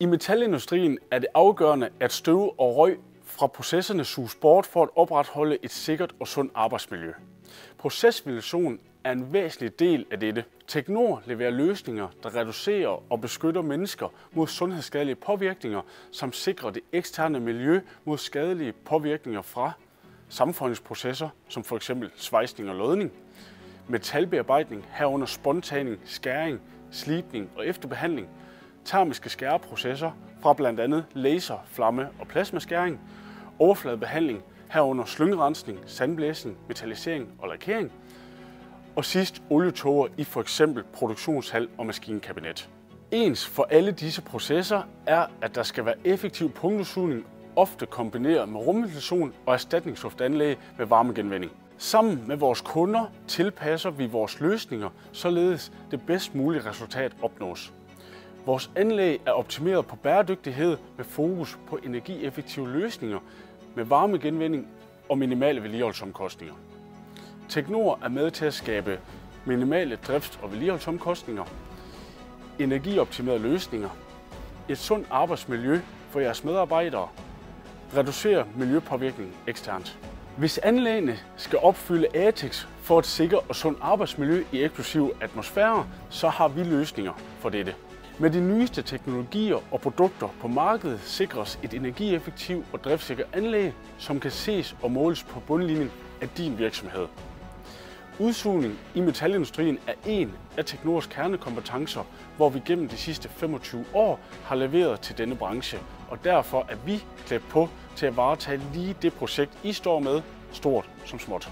I metalindustrien er det afgørende, at støv og røg fra processerne suges bort for at opretholde et sikkert og sundt arbejdsmiljø. Procesventilation er en væsentlig del af dette. Teknor leverer løsninger, der reducerer og beskytter mennesker mod sundhedsskadelige påvirkninger, samt sikrer det eksterne miljø mod skadelige påvirkninger fra sammenføjningsprocesser, som f.eks. svejsning og lodning, metalbearbejdning, herunder spåntagning, skæring, slibning og efterbehandling, termiske skæreprocesser fra bl.a. laser, flamme og plasmaskæring, overfladebehandling, herunder slyngerensning, sandblæsning, metallisering og lakering, og sidst olietåger i f.eks. produktionshal og maskinkabinet. Ens for alle disse processer er, at der skal være effektiv punktudsugning, ofte kombineret med rumventilation og erstatningsluftanlæg med varmegenvinding. Sammen med vores kunder tilpasser vi vores løsninger, således det bedst mulige resultat opnås. Vores anlæg er optimeret på bæredygtighed med fokus på energieffektive løsninger med varmegenvinding og minimale vedligeholdsomkostninger. Teknor er med til at skabe minimale drifts- og vedligeholdsomkostninger, energioptimerede løsninger, et sundt arbejdsmiljø for jeres medarbejdere, reducere miljøpåvirkning eksternt. Hvis anlæggene skal opfylde ATEX for et sikkert og sundt arbejdsmiljø i eksplosiv atmosfære, så har vi løsninger for dette. Med de nyeste teknologier og produkter på markedet sikres et energieffektivt og driftssikkert anlæg, som kan ses og måles på bundlinjen af din virksomhed. Udsugning i metalindustrien er en af Teknors kernekompetencer, hvor vi gennem de sidste 25 år har leveret til denne branche, og derfor er vi klædt på til at varetage lige det projekt, I står med, stort som småt.